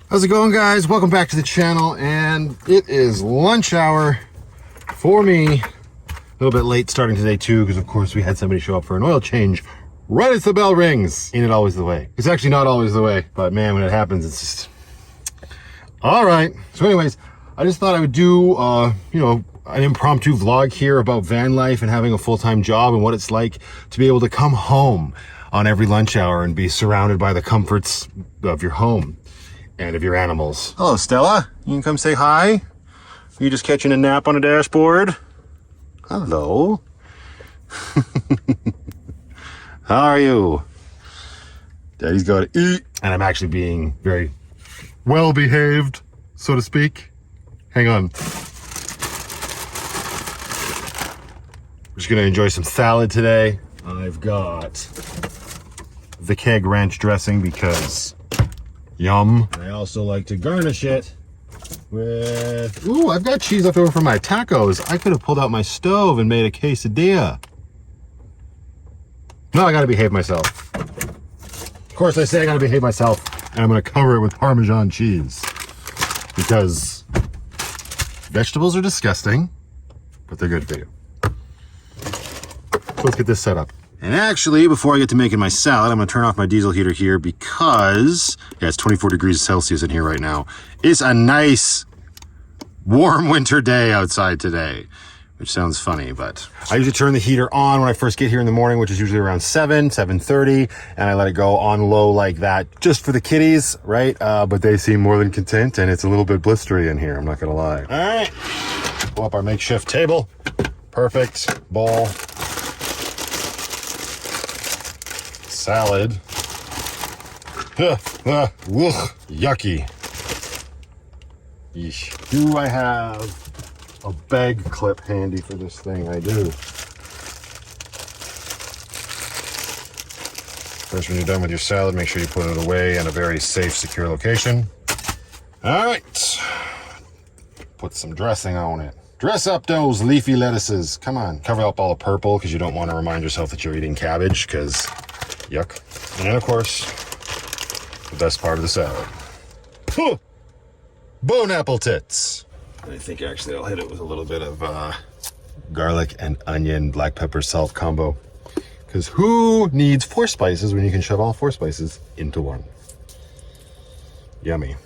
How's it going, guys? Welcome back to the channel, and it is lunch hour for me. A little bit late starting today too, because of course we had somebody show up for an oil change right as the bell rings. Ain't it always the way? It's actually not always the way, but man, when it happens, it's just all right. So anyways, I just thought I would do an impromptu vlog here about van life and having a full-time job and what it's like to be able to come home on every lunch hour and be surrounded by the comforts of your home and of your animals. Hello, Stella. You can come say hi. Are you just catching a nap on a dashboard? Hello. How are you? Daddy's got to eat. And I'm actually being very well behaved, so to speak. Hang on. We're just gonna enjoy some salad today. I've got the keg ranch dressing because yum. And I also like to garnish it with, ooh, I've got cheese left over from my tacos. I could have pulled out my stove and made a quesadilla. No, I gotta behave myself. Of course I say I gotta behave myself, and I'm gonna cover it with Parmesan cheese because vegetables are disgusting, but they're good for you. So let's get this set up. And actually, before I get to making my salad, I'm gonna turn off my diesel heater here because, yeah, it's 24 degrees Celsius in here right now. It's a nice, warm winter day outside today, which sounds funny, but I usually turn the heater on when I first get here in the morning, which is usually around 7:30, and I let it go on low like that just for the kitties, right? But they seem more than content, and it's a little bit blistery in here, I'm not gonna lie. All right, pull up our makeshift table. Perfect bowl. Salad. Yucky. Yeesh. Do I have a bag clip handy for this thing? I do. First, when you're done with your salad, make sure you put it away in a very safe, secure location. All right. Put some dressing on it. Dress up those leafy lettuces. Come on. Cover up all the purple because you don't want to remind yourself that you're eating cabbage because yuck. And then, of course, the best part of the salad. Huh. Bone apple tits. I think actually I'll hit it with a little bit of garlic and onion, black pepper, salt combo. Because who needs 4 spices when you can shove all 4 spices into one? Yummy.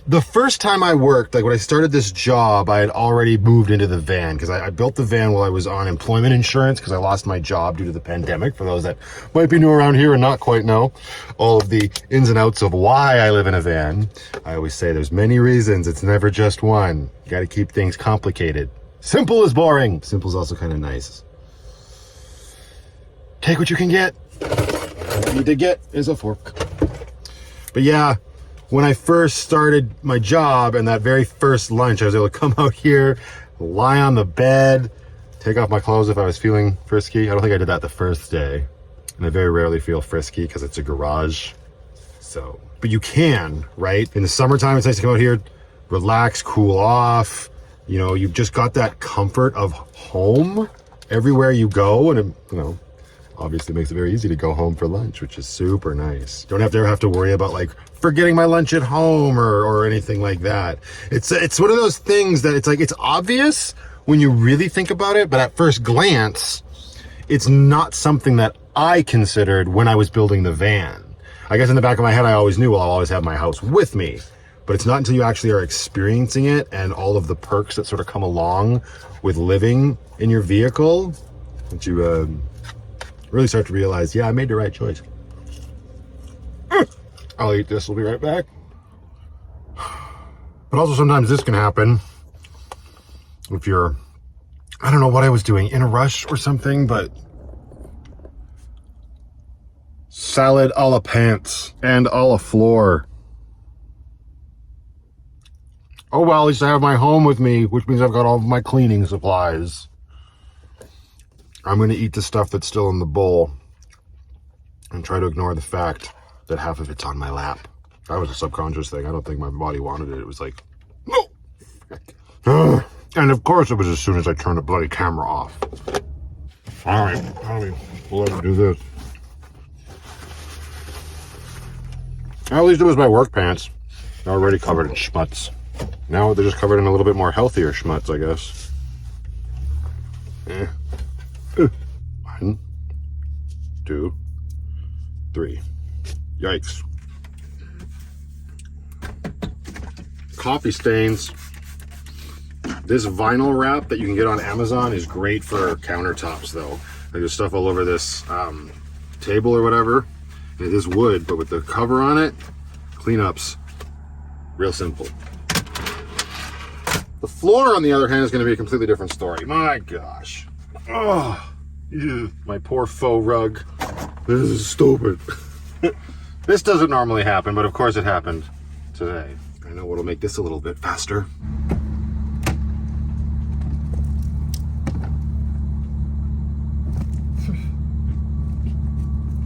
The first time I worked, like when I started this job, I had already moved into the van because I built the van while I was on employment insurance because I lost my job due to the pandemic. For those that might be new around here and not quite know all of the ins and outs of why I live in a van, I always say there's many reasons. It's never just one. You got to keep things complicated. Simple is boring. Simple is also kind of nice. Take what you can get. All you need to get is a fork. But yeah, when I first started my job and that very first lunch, I was able to come out here, lie on the bed, take off my clothes if I was feeling frisky. I don't think I did that the first day. And I very rarely feel frisky because it's a garage. So, but you can, right? In the summertime, it's nice to come out here, relax, cool off. You know, you've just got that comfort of home everywhere you go. And, obviously makes it very easy to go home for lunch, which is super nice. Don't ever have to worry about like forgetting my lunch at home or anything like that. It's one of those things that it's obvious when you really think about it, but at first glance, it's not something that I considered when I was building the van. I guess in the back of my head, I always knew, well, I'll always have my house with me. But it's not until you actually are experiencing it and all of the perks that sort of come along with living in your vehicle that you really start to realize, yeah, I made the right choice. I'll eat this. We'll be right back. But also sometimes this can happen if you're, I don't know what I was doing, in a rush or something, but salad a la pants and a la floor. Oh well, at least I have my home with me, which means I've got all of my cleaning supplies. I'm going to eat the stuff that's still in the bowl and try to ignore the fact that half of it's on my lap. That was a subconscious thing. I don't think my body wanted it. It was like, no! And of course it was as soon as I turned the bloody camera off. All right, we'll let me do this. At least it was my work pants. They're already covered in schmutz. Now they're just covered in a little bit more healthier schmutz, I guess. 1, 2, 3. Yikes. Coffee stains. This vinyl wrap that you can get on Amazon is great for countertops, though. There's stuff all over this table or whatever. It is wood, but with the cover on it, cleanups real simple. The floor, on the other hand, is going to be a completely different story. My gosh. Oh, ew, my poor faux rug. This is stupid. This doesn't normally happen, but of course it happened today. I know what'll make this a little bit faster.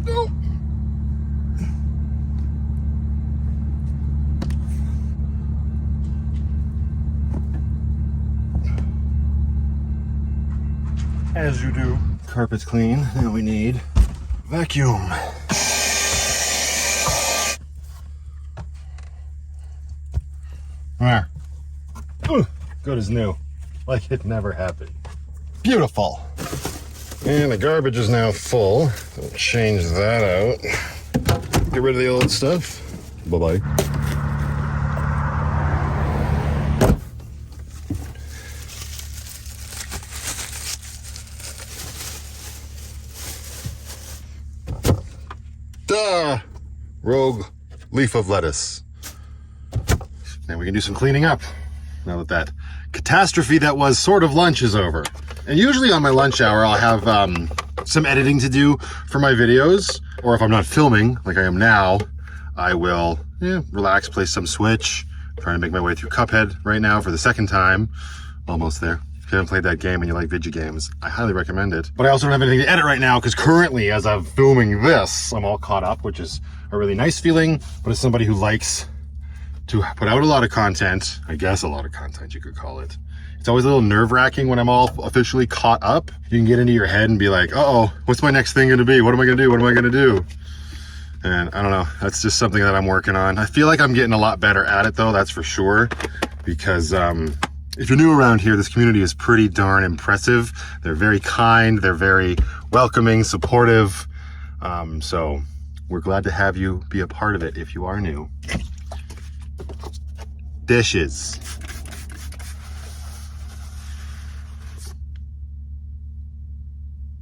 No. As you do. Carpet's clean. Now we need vacuum. There. Good as new. Like it never happened. Beautiful. And the garbage is now full. We'll change that out. Get rid of the old stuff. Bye-bye. Rogue leaf of lettuce. Now we can do some cleaning up now that that catastrophe that was sort of lunch is over. And usually on my lunch hour I'll have some editing to do for my videos, or if I'm not filming like I am now, I will relax, play some Switch, trying to make my way through Cuphead right now for the second time. Almost there. If you haven't played that game and you like video games, I highly recommend it. But I also don't have anything to edit right now because currently, as I'm filming this, I'm all caught up, which is a really nice feeling. But as somebody who likes to put out a lot of content, I guess a lot of content you could call it, it's always a little nerve-wracking when I'm all officially caught up. You can get into your head and be like, uh-oh, what's my next thing gonna be? What am I gonna do? What am I gonna do? And I don't know, that's just something that I'm working on. I feel like I'm getting a lot better at it though, that's for sure. Because if you're new around here, this community is pretty darn impressive. They're very kind, they're very welcoming, supportive. So we're glad to have you be a part of it if you are new. Dishes.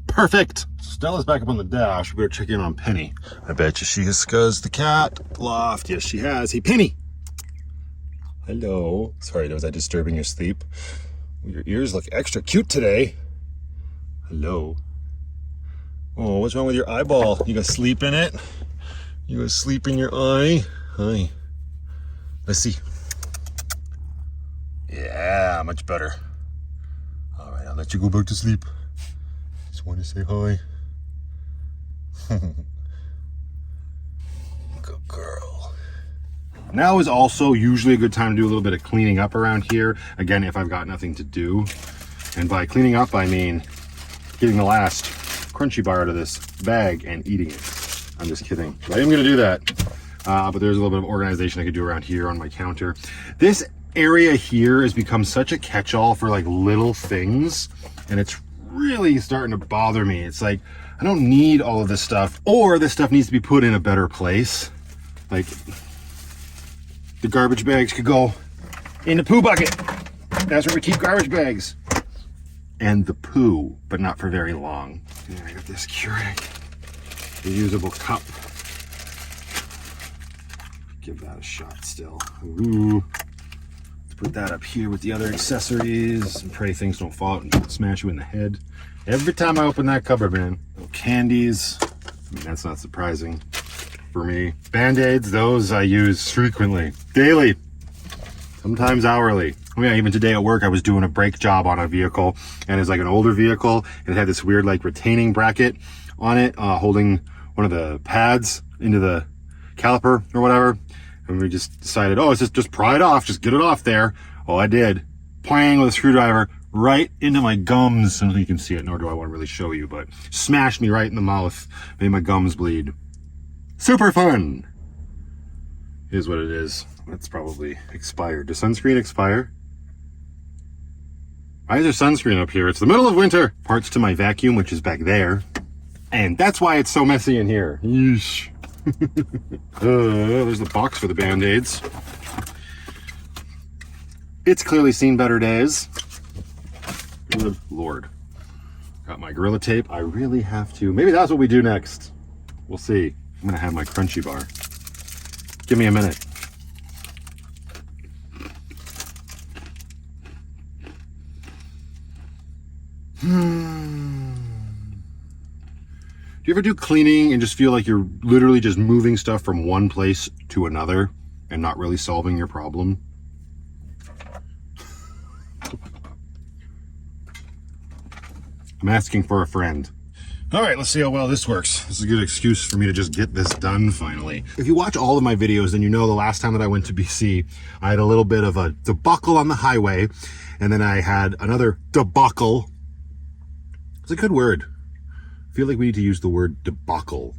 Perfect. Stella's back up on the dash. We better check in on Penny. I bet you she has scuzzed the cat loft. Yes, she has. Hey, Penny. Hello. Sorry, was I disturbing your sleep? Well, your ears look extra cute today. Hello. Oh, what's wrong with your eyeball? You got sleep in it? You got sleep in your eye? Hi. Let's see. Yeah, much better. All right, I'll let you go back to sleep. Just want to say hi. Good girl. Now is also usually a good time to do a little bit of cleaning up around here. Again, if I've got nothing to do. And by cleaning up, I mean getting the last crunchy bar out of this bag and eating it. I'm just kidding. But I am going to do that. But there's a little bit of organization I could do around here on my counter. This area here has become such a catch-all for like little things. And it's really starting to bother me. It's like, I don't need all of this stuff, or this stuff needs to be put in a better place. Like, the garbage bags could go in the poo bucket. That's where we keep garbage bags. And the poo, but not for very long. And I got this Keurig reusable cup. Give that a shot still. Ooh. Put that up here with the other accessories and pray things don't fall out and smash you in the head. Every time I open that cupboard, man. Little candies. I mean, that's not surprising for me. Band-Aids, those I use frequently. Daily. Sometimes hourly. Oh yeah, even today at work I was doing a brake job on a vehicle, and it's like an older vehicle, and it had this weird like retaining bracket on it, holding one of the pads into the caliper or whatever. And we just decided, oh, it's just pry it off, just get it off there. Oh, I did. Playing with a screwdriver right into my gums. I don't think you can see it, nor do I want to really show you, but smashed me right in the mouth, made my gums bleed. Super fun. Is what it is. That's probably expired. Does sunscreen expire? Why is there sunscreen up here? It's the middle of winter. Parts to my vacuum, which is back there. And that's why it's so messy in here. Yeesh. There's the box for the Band-Aids. It's clearly seen better days. Good Lord. Got my Gorilla Tape. I really have to. Maybe that's what we do next. We'll see. I'm going to have my Crunchy Bar. Give me a minute. Do you ever do cleaning and just feel like you're literally just moving stuff from one place to another and not really solving your problem? I'm asking for a friend. All right, let's see how well this works. This is a good excuse for me to just get this done finally. If you watch all of my videos, then you know the last time that I went to BC, I had a little bit of a debacle on the highway, and then I had another debacle. It's a good word. I feel like we need to use the word debacle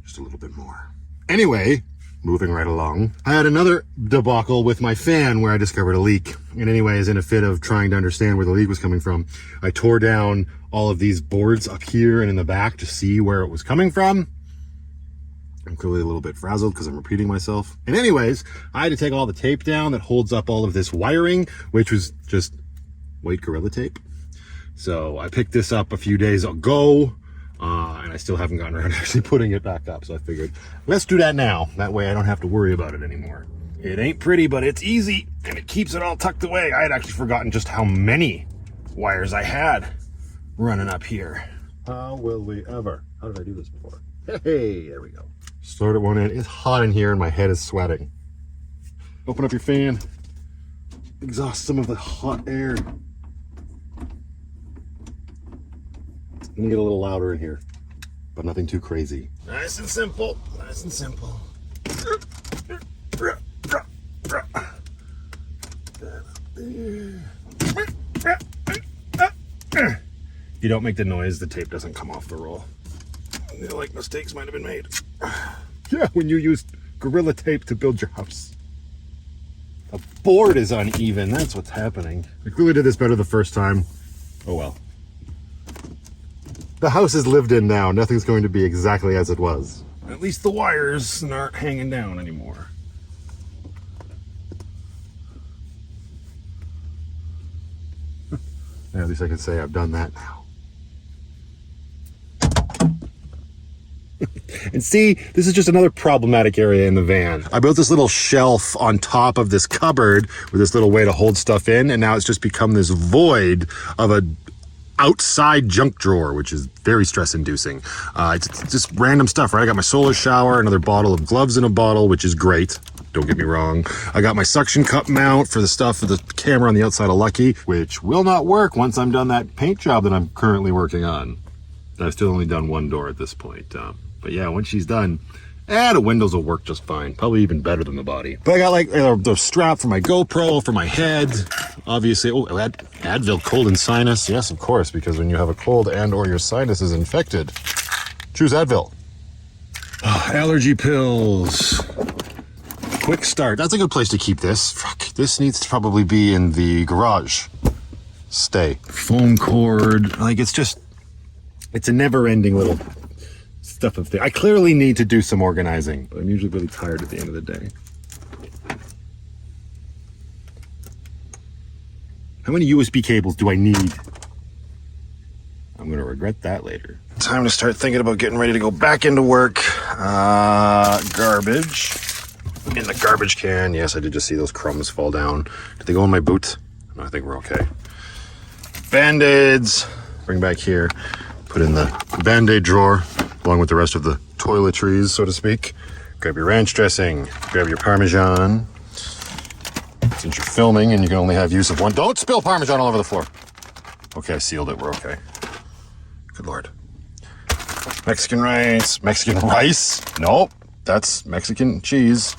just a little bit more. Anyway, moving right along, I had another debacle with my fan where I discovered a leak. And anyways, in a fit of trying to understand where the leak was coming from, I tore down all of these boards up here and in the back to see where it was coming from. I'm clearly a little bit frazzled because I'm repeating myself. And anyways, I had to take all the tape down that holds up all of this wiring, which was just white Gorilla Tape. So I picked this up a few days ago. And I still haven't gotten around to actually putting it back up. So I figured, let's do that now. That way I don't have to worry about it anymore. It ain't pretty, but it's easy. And it keeps it all tucked away. I had actually forgotten just how many wires I had running up here. How will we ever? How did I do this before? Hey, there we go. Start at one end. It's hot in here and my head is sweating. Open up your fan. Exhaust some of the hot air. It's gonna get a little louder in here, but nothing too crazy. Nice and simple. Nice and simple. You don't make the noise, the tape doesn't come off the roll. I feel like mistakes might have been made. Yeah, when you used Gorilla Tape to build your house. The board is uneven, that's what's happening. I clearly did this better the first time. Oh well. The house is lived in now. Nothing's going to be exactly as it was. At least the wires aren't hanging down anymore. Yeah, at least I can say I've done that now. And see, this is just another problematic area in the van. I built this little shelf on top of this cupboard with this little way to hold stuff in, and now it's just become this void of a outside junk drawer, which is very stress-inducing. It's just random stuff, right? I got my solar shower, another bottle of gloves in a bottle, which is great. Don't get me wrong. I got my suction cup mount for the stuff for the camera on the outside of Lucky, which will not work once I'm done that paint job that I'm currently working on. I've still only done one door at this point. But yeah, once she's done, the windows will work just fine. Probably even better than the body. But I got like the strap for my GoPro, for my head. Obviously, Advil cold and sinus. Yes, of course, because when you have a cold and or your sinus is infected, choose Advil. Allergy pills. Quick start. That's a good place to keep this. Fuck, this needs to probably be in the garage. Stay. Foam cord. Like, it's a never-ending little stuff of things. I clearly need to do some organizing, but I'm usually really tired at the end of the day. How many USB cables do I need? I'm going to regret that later. Time to start thinking about getting ready to go back into work. Garbage. in the garbage can. Yes, I did just see those crumbs fall down. Did they go in my boots? No, I think we're okay. Band-Aids, bring back here. Put in the Band-Aid drawer, along with the rest of the toiletries, so to speak. Grab your ranch dressing, grab your Parmesan. Since you're filming and you can only have use of one. Don't spill Parmesan all over the floor. Okay, I sealed it, we're okay. Good Lord. Mexican rice. Mexican rice? Nope, that's Mexican cheese.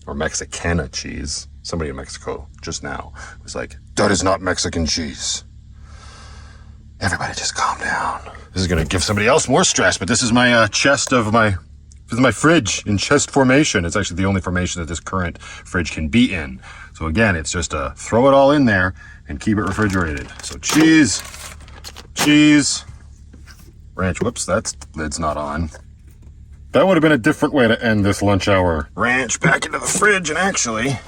Or Mexicana cheese. Somebody in Mexico just now was like, that is not Mexican cheese. Everybody just calm down. This is gonna give somebody else more stress, but this is my chest of my, this is my fridge in chest formation. It's actually the only formation that this current fridge can be in. So again, it's just throw it all in there and keep it refrigerated. So cheese, ranch, whoops, that's lid's not on. That would have been a different way to end this lunch hour. Ranch back into the fridge, and actually,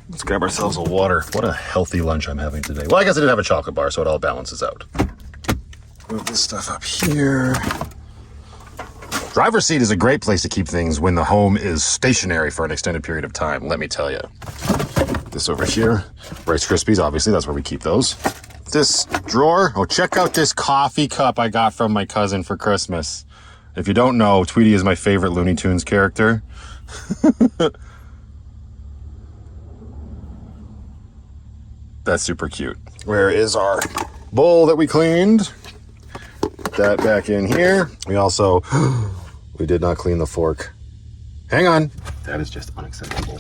let's grab ourselves a water. What a healthy lunch I'm having today. Well, I guess I did have a chocolate bar, so it all balances out. Move this stuff up here. Driver's seat is a great place to keep things when the home is stationary for an extended period of time, let me tell you. This over here, Rice Krispies, obviously, that's where we keep those. This drawer, oh, check out this coffee cup I got from my cousin for Christmas. If you don't know, Tweety is my favorite Looney Tunes character. That's super cute. Where is our bowl that we cleaned? Put that back in here. We also, we did not clean the fork. Hang on. That is just unacceptable.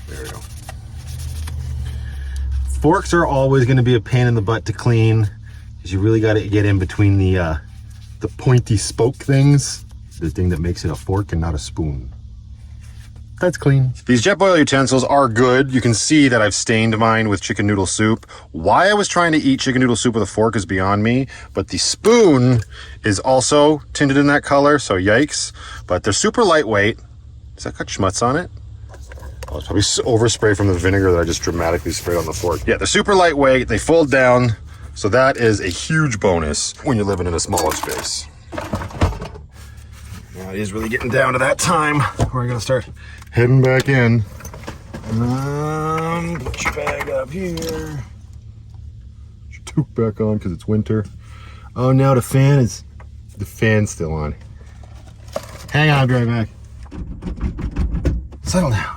There we go. Forks are always going to be a pain in the butt to clean, because you really got to get in between the pointy spoke things. The thing that makes it a fork and not a spoon. That's clean. These Jetboil utensils are good. You can see that I've stained mine with chicken noodle soup. Why I was trying to eat chicken noodle soup with a fork is beyond me, but the spoon is also tinted in that color, so yikes. But they're super lightweight. Does that got schmutz on it? Oh, it's probably overspray from the vinegar that I just dramatically sprayed on the fork. Yeah, they're super lightweight. They fold down, so that is a huge bonus when you're living in a smaller space. Now it is really getting down to that time where I gotta start heading back in. Put your bag up here. Put your toque back on because it's winter. Oh, now the fan's still on. Hang on, I'll be right back. Settle down.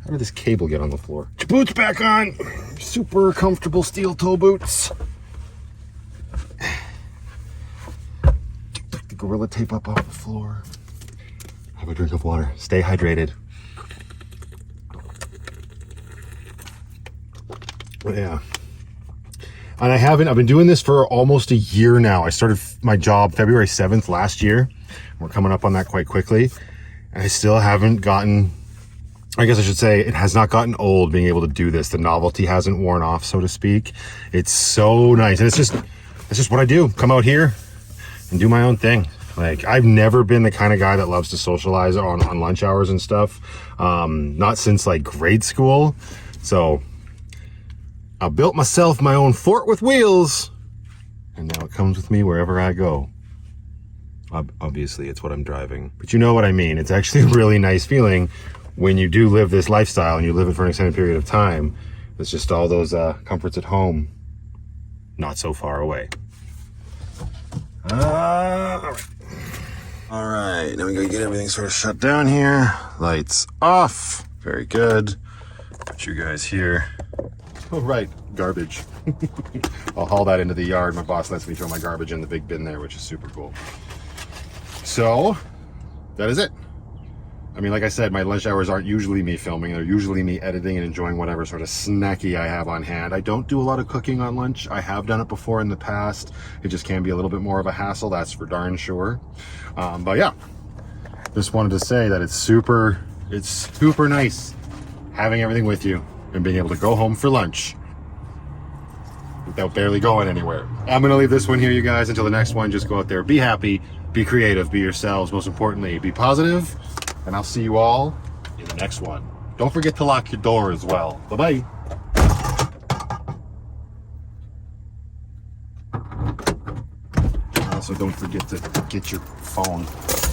How did this cable get on the floor? Your boots back on. Super comfortable steel toe boots. Pick the Gorilla Tape up off the floor. Have a drink of water. Stay hydrated. Yeah. And I've been doing this for almost a year now. I started my job February 7th last year. We're coming up on that quite quickly. And I still haven't gotten, I guess I should say, it has not gotten old being able to do this. The novelty hasn't worn off, so to speak. It's so nice. And it's just what I do. Come out here and do my own thing. Like, I've never been the kind of guy that loves to socialize on lunch hours and stuff. Not since like grade school. So I built myself my own fort with wheels, and now it comes with me wherever I go. Obviously, it's what I'm driving, but you know what I mean. It's actually a really nice feeling when you do live this lifestyle and you live it for an extended period of time. It's just all those comforts at home, not so far away. All right, now we gotta get everything sort of shut down here. Lights off. Very good. Put you guys here. Oh, right, garbage. I'll haul that into the yard. My boss lets me throw my garbage in the big bin there, which is super cool. So, that is it. I mean, like I said, my lunch hours aren't usually me filming. They're usually me editing and enjoying whatever sort of snacky I have on hand. I don't do a lot of cooking on lunch. I have done it before in the past. It just can be a little bit more of a hassle, that's for darn sure. But yeah, just wanted to say that it's super nice having everything with you and being able to go home for lunch without barely going anywhere. I'm gonna leave this one here, you guys. Until the next one, just go out there, be happy, be creative, be yourselves. Most importantly, be positive. And I'll see you all in the next one. Don't forget to lock your door as well. Bye-bye. Also, don't forget to get your phone.